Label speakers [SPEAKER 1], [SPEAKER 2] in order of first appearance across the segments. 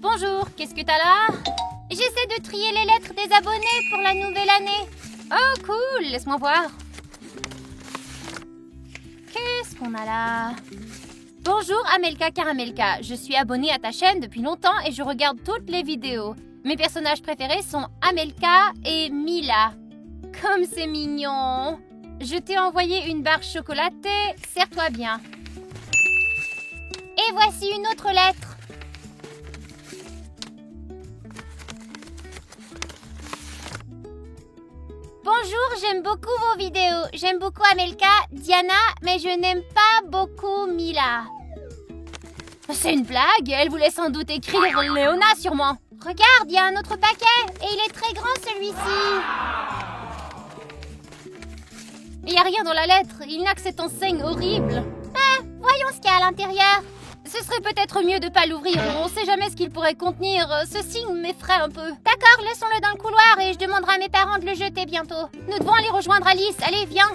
[SPEAKER 1] Bonjour, qu'est-ce que t'as là? J'essaie de trier les lettres des abonnés pour la nouvelle année. Oh, cool, laisse-moi voir. Qu'est-ce qu'on a là? Bonjour Amelka Caramelka, je suis abonnée à ta chaîne depuis longtemps et je regarde toutes les vidéos. Mes personnages préférés sont Amelka et Mila. Comme c'est mignon. Je t'ai envoyé une barre chocolatée, serre-toi bien. Et voici une autre lettre. Bonjour, j'aime beaucoup vos vidéos. J'aime beaucoup Amelka, Diana, mais je n'aime pas beaucoup Mila. C'est une blague, elle voulait sans doute écrire Léona sûrement. Regarde, il y a un autre paquet, et il est très grand celui-ci. Il n'y a rien dans la lettre, il n'a que cette enseigne horrible. Ah, voyons ce qu'il y a à l'intérieur. Ce serait peut-être mieux de pas l'ouvrir, on sait jamais ce qu'il pourrait contenir. Ce signe m'effraie un peu. D'accord, laissons-le dans le couloir et je demanderai à mes parents de le jeter bientôt. Nous devons aller rejoindre Alice, allez, viens.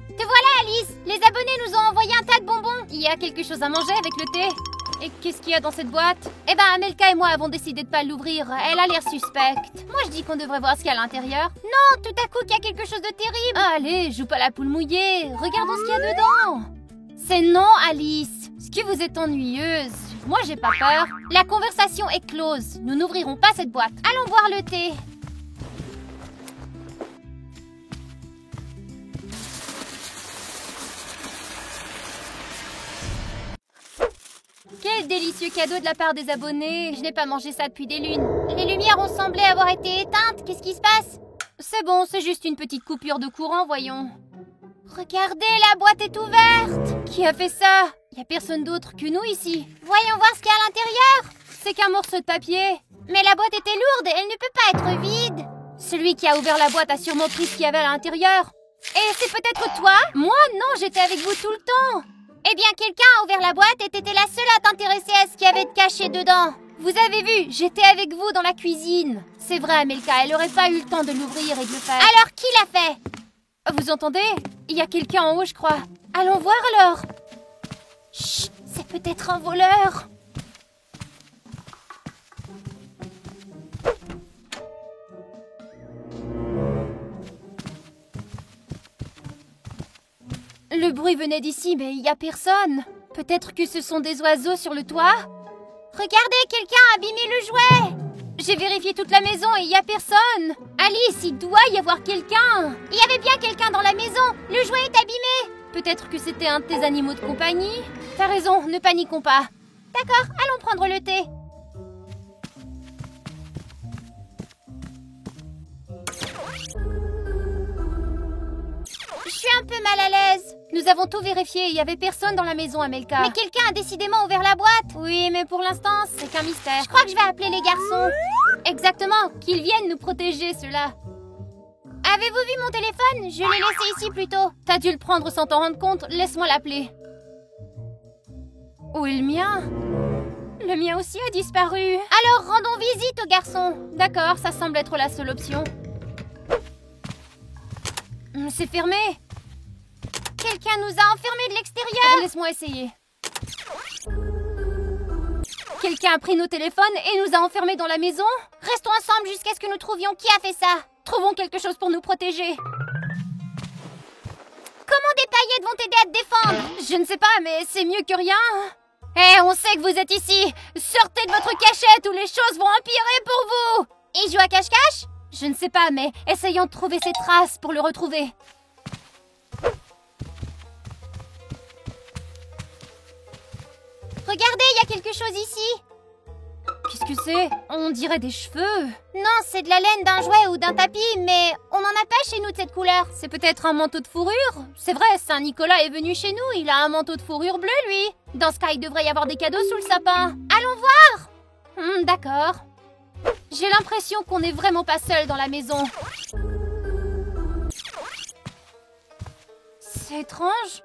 [SPEAKER 1] Te voilà Alice, les abonnés nous ont envoyé un tas de bonbons. Il y a quelque chose à manger avec le thé. Et qu'est-ce qu'il y a dans cette boîte? Eh ben, Amelka et moi avons décidé de pas l'ouvrir. Elle a l'air suspecte. Moi, je dis qu'on devrait voir ce qu'il y a à l'intérieur. Non, tout à coup, qu'il y a quelque chose de terrible. Allez, joue pas la poule mouillée. Regardons ce qu'il y a dedans. C'est non, Alice. Ce que vous êtes ennuyeuse. Moi, j'ai pas peur. La conversation est close. Nous n'ouvrirons pas cette boîte. Allons boire le thé. Quel délicieux cadeau de la part des abonnés. Je n'ai pas mangé ça depuis des lunes. Les lumières ont semblé avoir été éteintes. Qu'est-ce qui se passe? C'est bon, c'est juste une petite coupure de courant, voyons. Regardez, la boîte est ouverte. Qui a fait ça? Il n'y a personne d'autre que nous ici. Voyons voir ce qu'il y a à l'intérieur. C'est qu'un morceau de papier. Mais la boîte était lourde, elle ne peut pas être vide. Celui qui a ouvert la boîte a sûrement pris ce qu'il y avait à l'intérieur. Et c'est peut-être toi? Moi, non, j'étais avec vous tout le temps. Eh bien, quelqu'un a ouvert la boîte et t'étais la seule à t'intéresser à ce qu'il y avait de caché dedans. Vous avez vu, j'étais avec vous dans la cuisine. C'est vrai, Amelka, elle aurait pas eu le temps de l'ouvrir et de le faire. Alors, qui l'a fait? Vous entendez? Il y a quelqu'un en haut, je crois. Allons voir alors. Chut, c'est peut-être un voleur. Le bruit venait d'ici, mais il n'y a personne. Peut-être que ce sont des oiseaux sur le toit? Regardez, quelqu'un a abîmé le jouet. J'ai vérifié toute la maison et il n'y a personne. Alice, il doit y avoir quelqu'un. Il y avait bien quelqu'un dans la maison. Le jouet est abîmé. Peut-être que c'était un de tes animaux de compagnie. T'as raison, ne paniquons pas. D'accord, allons prendre le thé. Je suis un peu mal à l'aise. Nous avons tout vérifié, il n'y avait personne dans la maison, Amelka. Mais quelqu'un a décidément ouvert la boîte. Oui, mais pour l'instant, c'est qu'un mystère. Je crois que je vais appeler les garçons. Exactement, qu'ils viennent nous protéger, ceux-là. Avez-vous vu mon téléphone? Je l'ai laissé ici plus tôt. T'as dû le prendre sans t'en rendre compte, laisse-moi l'appeler. Où est le mien? Le mien aussi a disparu. Alors, rendons visite aux garçons. D'accord, ça semble être la seule option. C'est fermé. Quelqu'un nous a enfermés de l'extérieur. Laisse-moi essayer. Quelqu'un a pris nos téléphones et nous a enfermés dans la maison. Restons ensemble jusqu'à ce que nous trouvions qui a fait ça. Trouvons quelque chose pour nous protéger. Comment des paillettes vont t'aider à te défendre? Je ne sais pas, mais c'est mieux que rien. Eh, on sait que vous êtes ici. Sortez de votre cachette ou les choses vont empirer pour vous. Il joue à cache-cache? Je ne sais pas, mais essayons de trouver ses traces pour le retrouver. Regardez, il y a quelque chose ici. Qu'est-ce que c'est? On dirait des cheveux. Non, c'est de la laine d'un jouet ou d'un tapis, mais on n'en a pas chez nous de cette couleur. C'est peut-être un manteau de fourrure? C'est vrai, Saint-Nicolas est venu chez nous, il a un manteau de fourrure bleu, lui. Dans ce cas, il devrait y avoir des cadeaux sous le sapin. Allons voir. D'accord. J'ai l'impression qu'on n'est vraiment pas seul dans la maison. C'est étrange.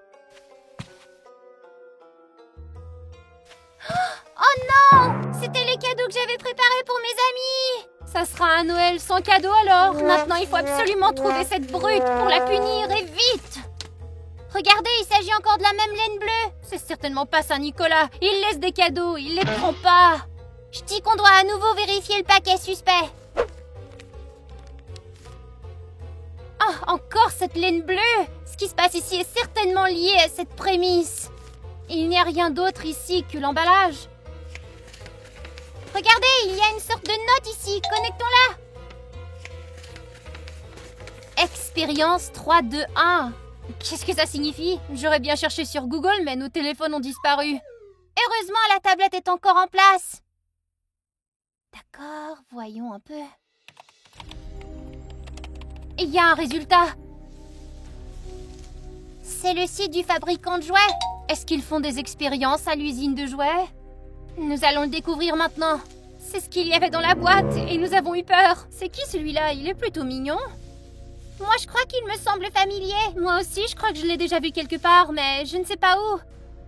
[SPEAKER 1] Oh non! C'était les cadeaux que j'avais préparés pour mes amis! Ça sera un Noël sans cadeau alors. Maintenant, il faut absolument trouver cette brute pour la punir et vite. Regardez, il s'agit encore de la même laine bleue. C'est certainement pas Saint-Nicolas. Il laisse des cadeaux, il les prend pas. Je dis qu'on doit à nouveau vérifier le paquet suspect. Oh, encore cette laine bleue. Ce qui se passe ici est certainement lié à cette prémisse. Il n'y a rien d'autre ici que l'emballage. Regardez, il y a une sorte de note ici. Connectons-la. Expérience 321. Qu'est-ce que ça signifie? J'aurais bien cherché sur Google, mais nos téléphones ont disparu. Heureusement, la tablette est encore en place. D'accord, voyons un peu. Il y a un résultat. C'est le site du fabricant de jouets. Est-ce qu'ils font des expériences à l'usine de jouets? Nous allons le découvrir maintenant. C'est ce qu'il y avait dans la boîte et nous avons eu peur. C'est qui celui-là? Il est plutôt mignon. Moi, je crois qu'il me semble familier. Moi aussi, je crois que je l'ai déjà vu quelque part, mais je ne sais pas où.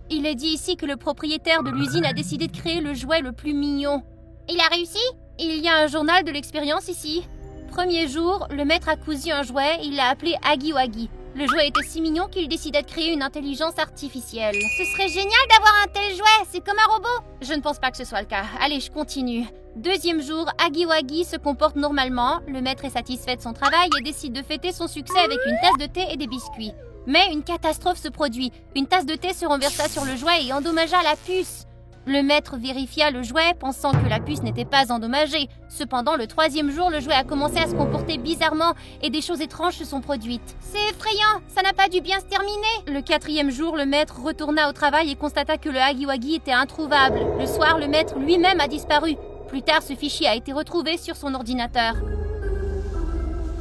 [SPEAKER 1] Il est dit ici que le propriétaire de l'usine a décidé de créer le jouet le plus mignon. Il a réussi? Il y a un journal de l'expérience ici. Premier jour, le maître a cousu un jouet, il l'a appelé Huggy Wuggy. Le jouet était si mignon qu'il décida de créer une intelligence artificielle. Ce serait génial d'avoir un tel jouet, c'est comme un robot. Je ne pense pas que ce soit le cas. Allez, je continue. Deuxième jour, Huggy Wuggy se comporte normalement. Le maître est satisfait de son travail et décide de fêter son succès avec une tasse de thé et des biscuits. Mais une catastrophe se produit. Une tasse de thé se renversa sur le jouet et endommagea la puce. Le maître vérifia le jouet, pensant que la puce n'était pas endommagée. Cependant, le troisième jour, le jouet a commencé à se comporter bizarrement et des choses étranges se sont produites. C'est effrayant, ça n'a pas dû bien se terminer. Le quatrième jour, le maître retourna au travail et constata que le Huggy Wuggy était introuvable. Le soir, le maître lui-même a disparu. Plus tard, ce fichier a été retrouvé sur son ordinateur.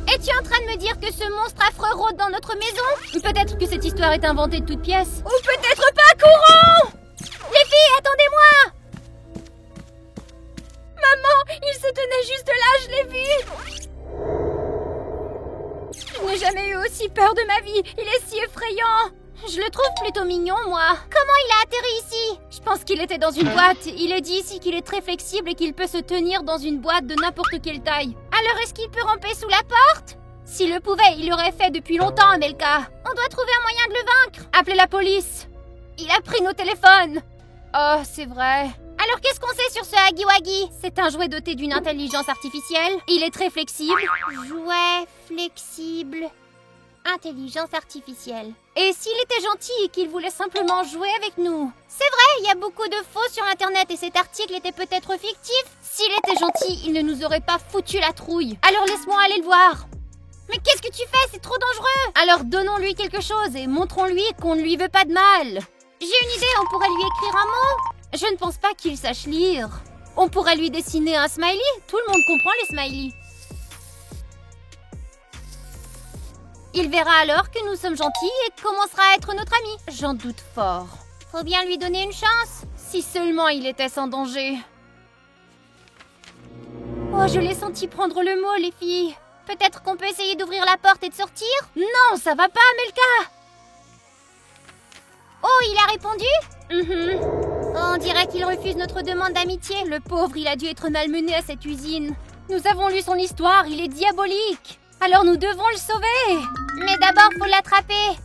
[SPEAKER 1] Es-tu en train de me dire que ce monstre affreux rôde dans notre maison? Peut-être que cette histoire est inventée de toutes pièces. Ou peut-être pas, courons! Les filles, attendez-moi! Maman, il se tenait juste là, je l'ai vu! Je n'ai jamais eu aussi peur de ma vie, il est si effrayant! Je le trouve plutôt mignon, moi. Comment il a atterri ici? Je pense qu'il était dans une boîte. Il est dit ici qu'il est très flexible et qu'il peut se tenir dans une boîte de n'importe quelle taille. Alors est-ce qu'il peut ramper sous la porte? S'il le pouvait, il l'aurait fait depuis longtemps, Amelka. On doit trouver un moyen de le vaincre. Appelez la police. Il a pris nos téléphones. Oh, c'est vrai. Alors qu'est-ce qu'on sait sur ce Huggy Wuggy? C'est un jouet doté d'une intelligence artificielle. Il est très flexible. Jouet flexible. Intelligence artificielle. Et s'il était gentil et qu'il voulait simplement jouer avec nous? C'est vrai, il y a beaucoup de faux sur internet et cet article était peut-être fictif. S'il était gentil, il ne nous aurait pas foutu la trouille. Alors laisse-moi aller le voir. Mais qu'est-ce que tu fais? C'est trop dangereux. Alors donnons-lui quelque chose et montrons-lui qu'on ne lui veut pas de mal. J'ai une idée, on pourrait lui écrire un mot. Je ne pense pas qu'il sache lire. On pourrait lui dessiner un smiley. Tout le monde comprend les smileys. Il verra alors que nous sommes gentils et commencera à être notre ami. J'en doute fort. Faut bien lui donner une chance. Si seulement il était sans danger. Oh, je l'ai senti prendre le mot, les filles. Peut-être qu'on peut essayer d'ouvrir la porte et de sortir? Non, ça va pas, Amelka. Oh, il a répondu? On dirait qu'il refuse notre demande d'amitié. Le pauvre, il a dû être malmené à cette usine. Nous avons lu son histoire, il est diabolique. Alors nous devons le sauver. Mais d'abord, faut l'attraper.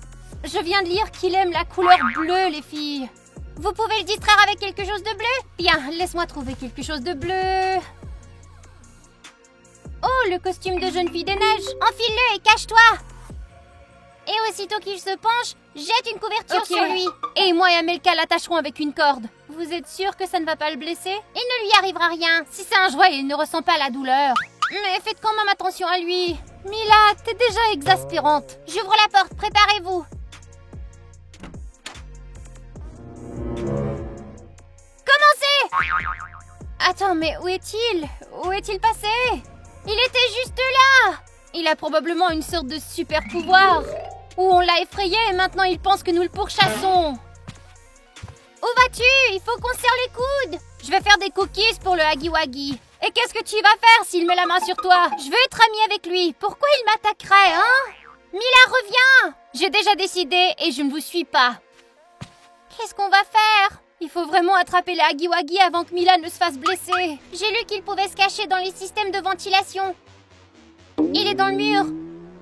[SPEAKER 1] Je viens de lire qu'il aime la couleur bleue, les filles. Vous pouvez le distraire avec quelque chose de bleu? Bien, laisse-moi trouver quelque chose de bleu. Oh, le costume de jeune fille des neiges. Enfile-le et cache-toi. Et aussitôt qu'il se penche, jette une couverture sur lui. Et moi et Amelka l'attacherons avec une corde. Vous êtes sûr que ça ne va pas le blesser? Il ne lui arrivera rien. Si c'est un jouet, il ne ressent pas la douleur. Mais faites quand même attention à lui. Mila, t'es déjà exaspérante. J'ouvre la porte, préparez-vous. Commencez! Attends, mais où est-il? Où est-il passé? Il était juste là. Il a probablement une sorte de super pouvoir. Ou on l'a effrayé et maintenant il pense que nous le pourchassons. Où vas-tu? Il faut qu'on serre les coudes. Je vais faire des cookies pour le Huggy Wuggy. Et qu'est-ce que tu vas faire s'il met la main sur toi? Je veux être amie avec lui. Pourquoi il m'attaquerait, hein? Mila, reviens! J'ai déjà décidé et je ne vous suis pas. Qu'est-ce qu'on va faire? Il faut vraiment attraper le Huggy-Wuggy avant que Mila ne se fasse blesser. J'ai lu qu'il pouvait se cacher dans les systèmes de ventilation. Il est dans le mur.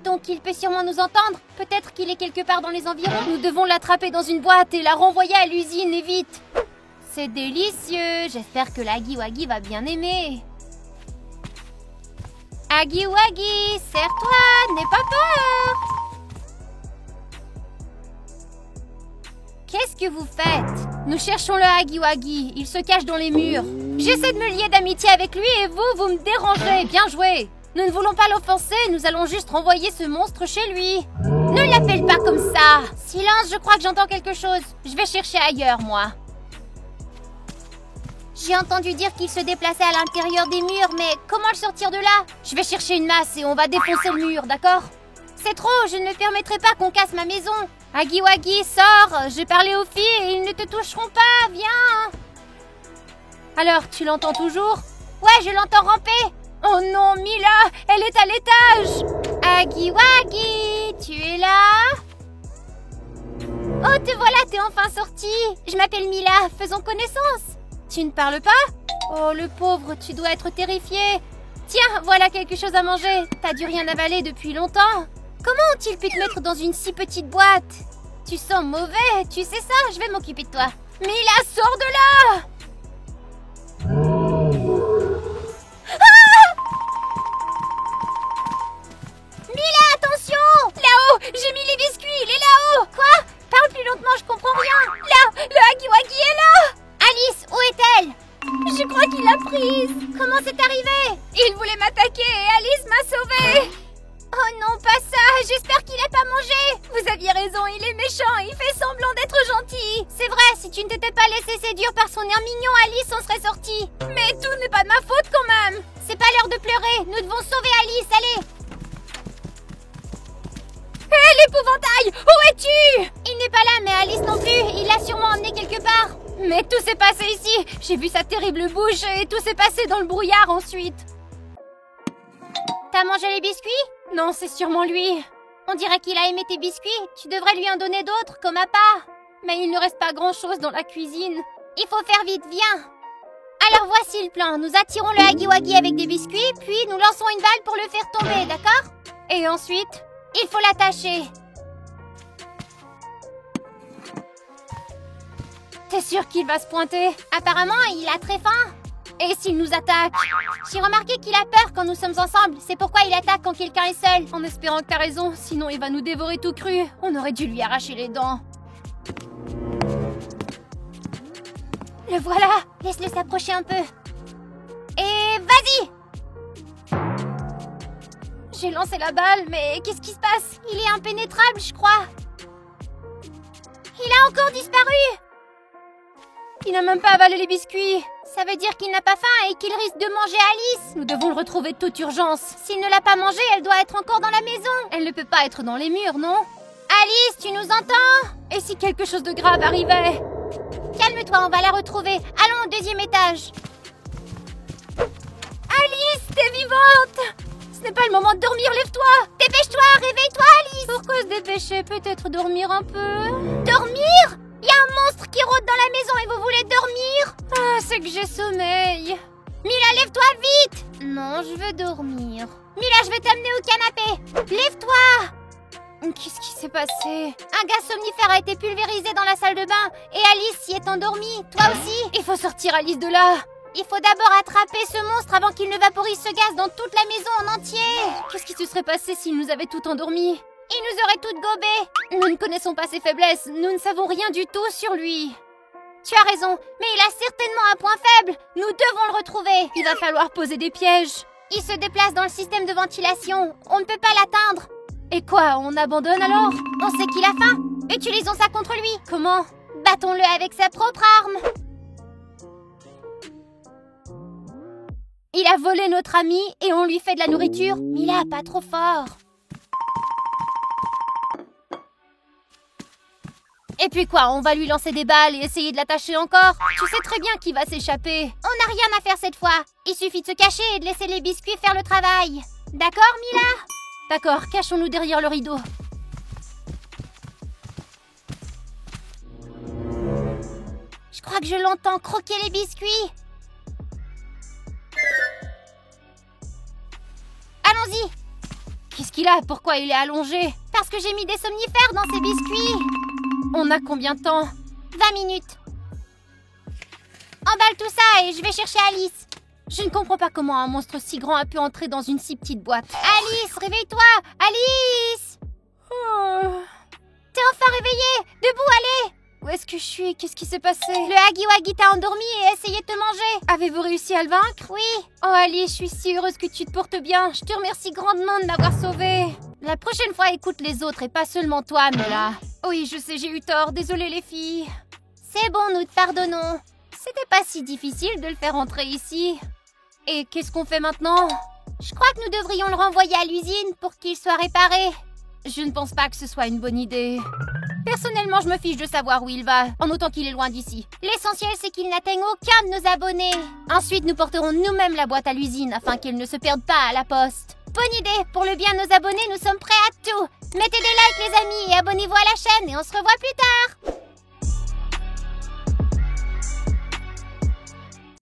[SPEAKER 1] Donc il peut sûrement nous entendre. Peut-être qu'il est quelque part dans les environs. Nous devons l'attraper dans une boîte et la renvoyer à l'usine et vite. C'est délicieux. J'espère que le Huggy-Wuggy va bien aimer. Huggy-Wuggy, serre-toi, n'aie pas peur. Qu'est-ce que vous faites? Nous cherchons le Huggy-Wuggy. Il se cache dans les murs. J'essaie de me lier d'amitié avec lui et vous me dérangez. Bien joué. Nous ne voulons pas l'offenser. Nous allons juste renvoyer ce monstre chez lui. Ne l'appelle pas comme ça. Silence, je crois que j'entends quelque chose. Je vais chercher ailleurs, moi. J'ai entendu dire qu'il se déplaçait à l'intérieur des murs, mais comment le sortir de là? Je vais chercher une masse et on va défoncer le mur, d'accord? C'est trop, je ne me permettrai pas qu'on casse ma maison. Huggy-Wuggy, sors. J'ai parlé aux filles et ils ne te toucheront pas, viens. Alors, tu l'entends toujours? Ouais, je l'entends ramper. Oh non, Mila, elle est à l'étage. Huggy-Wuggy, tu es là? Oh, te voilà, t'es enfin sortie. Je m'appelle Mila, faisons connaissance. Tu ne parles pas? Oh, le pauvre, tu dois être terrifié. Tiens, voilà quelque chose à manger. T'as dû rien avaler depuis longtemps. Comment ont-ils pu te mettre dans une si petite boîte? Tu sens mauvais, tu sais ça? Je vais m'occuper de toi. Mila, sors de là! Ah! Mila, attention! Là-haut, j'ai mis les biscuits, il est là-haut! Quoi? Parle plus lentement, je comprends rien. Là, le Huggy-Wuggy est là! Alice, où est-elle? Je crois qu'il l'a prise. Comment c'est arrivé? Il voulait m'attaquer et Alice m'a sauvée. Oh non, pas ça. J'espère qu'il n'a pas mangé. Vous aviez raison, il est méchant. Il fait semblant d'être gentil. C'est vrai, si tu ne t'étais pas laissé séduire par son air mignon, Alice, on serait sortis. Mais tout n'est pas de ma faute quand même. C'est pas l'heure de pleurer. Nous devons sauver Alice, allez. Hé, l'épouvantail! Où es-tu? Il n'est pas là, mais Alice non plus. Il l'a sûrement emmené quelque part. Mais tout s'est passé ici. J'ai vu sa terrible bouche et tout s'est passé dans le brouillard ensuite. T'as mangé les biscuits? Non, c'est sûrement lui. On dirait qu'il a aimé tes biscuits. Tu devrais lui en donner d'autres, comme à part. Mais il ne reste pas grand-chose dans la cuisine. Il faut faire vite, viens. Alors voici le plan. Nous attirons le Huggy-Wuggy avec des biscuits, puis nous lançons une balle pour le faire tomber, d'accord? Et ensuite, il faut l'attacher. T'es sûr qu'il va se pointer? Apparemment, il a très faim. Et s'il nous attaque? J'ai remarqué qu'il a peur quand nous sommes ensemble. C'est pourquoi il attaque quand quelqu'un est seul. En espérant que t'as raison, sinon il va nous dévorer tout cru. On aurait dû lui arracher les dents. Le voilà. Laisse-le s'approcher un peu. Et vas-y! J'ai lancé la balle, mais qu'est-ce qui se passe? Il est impénétrable, je crois. Il a encore disparu! Il n'a même pas avalé les biscuits. Ça veut dire qu'il n'a pas faim et qu'il risque de manger Alice. Nous devons le retrouver de toute urgence. S'il ne l'a pas mangé, elle doit être encore dans la maison. Elle ne peut pas être dans les murs, non? Alice, tu nous entends? Et si quelque chose de grave arrivait? Calme-toi, on va la retrouver. Allons au deuxième étage. Alice, t'es vivante! Ce n'est pas le moment de dormir, lève-toi! Dépêche-toi, réveille-toi, Alice! Pourquoi se dépêcher? Peut-être dormir un peu? Dormir? Il y a un monstre qui rôde dans la maison et vous voulez dormir? Ah, c'est que j'ai sommeil. Mila, lève-toi vite! Non, je veux dormir. Mila, je vais t'amener au canapé. Lève-toi! Qu'est-ce qui s'est passé? Un gaz somnifère a été pulvérisé dans la salle de bain et Alice s'y est endormie. Toi aussi? Il faut sortir Alice de là. Il faut d'abord attraper ce monstre avant qu'il ne vaporise ce gaz dans toute la maison en entier. Qu'est-ce qui se serait passé s'il nous avait tout endormis? Il nous aurait toutes gobées. Nous ne connaissons pas ses faiblesses. Nous ne savons rien du tout sur lui. Tu as raison, mais il a certainement un point faible. Nous devons le retrouver. Il va falloir poser des pièges. Il se déplace dans le système de ventilation. On ne peut pas l'atteindre. Et quoi, on abandonne alors? On sait qu'il a faim. Utilisons ça contre lui. Comment? Battons-le avec sa propre arme. Il a volé notre ami et on lui fait de la nourriture. Mila, pas trop fort. Et puis quoi, on va lui lancer des balles et essayer de l'attacher encore? Tu sais très bien qu'il va s'échapper. On n'a rien à faire cette fois. Il suffit de se cacher et de laisser les biscuits faire le travail. D'accord, Mila? D'accord, cachons-nous derrière le rideau. Je crois que je l'entends croquer les biscuits. Allons-y. Qu'est-ce qu'il a? Pourquoi il est allongé? Parce que j'ai mis des somnifères dans ces biscuits. On a combien de temps? 20 minutes. Emballe tout ça et je vais chercher Alice. Je ne comprends pas comment un monstre si grand a pu entrer dans une si petite boîte. Alice, réveille-toi! Alice! T'es enfin réveillée! Debout, allez! Où est-ce que je suis? Qu'est-ce qui s'est passé? Le Huggy Wuggy t'a endormi et essayé de te manger. Avez-vous réussi à le vaincre? Oui. Oh Alice, je suis si heureuse que tu te portes bien. Je te remercie grandement de m'avoir sauvée. La prochaine fois, écoute les autres et pas seulement toi, Mela. Oui, je sais, j'ai eu tort. Désolée les filles. C'est bon, nous te pardonnons. C'était pas si difficile de le faire entrer ici. Et qu'est-ce qu'on fait maintenant? Je crois que nous devrions le renvoyer à l'usine pour qu'il soit réparé. Je ne pense pas que ce soit une bonne idée. Personnellement, je me fiche de savoir où il va, en autant qu'il est loin d'ici. L'essentiel, c'est qu'il n'atteigne aucun de nos abonnés. Ensuite, nous porterons nous-mêmes la boîte à l'usine afin qu'elle ne se perde pas à la poste. Bonne idée! Pour le bien de nos abonnés, nous sommes prêts à tout. Mettez des likes, les amis, et abonnez-vous à la chaîne, et on se revoit plus tard.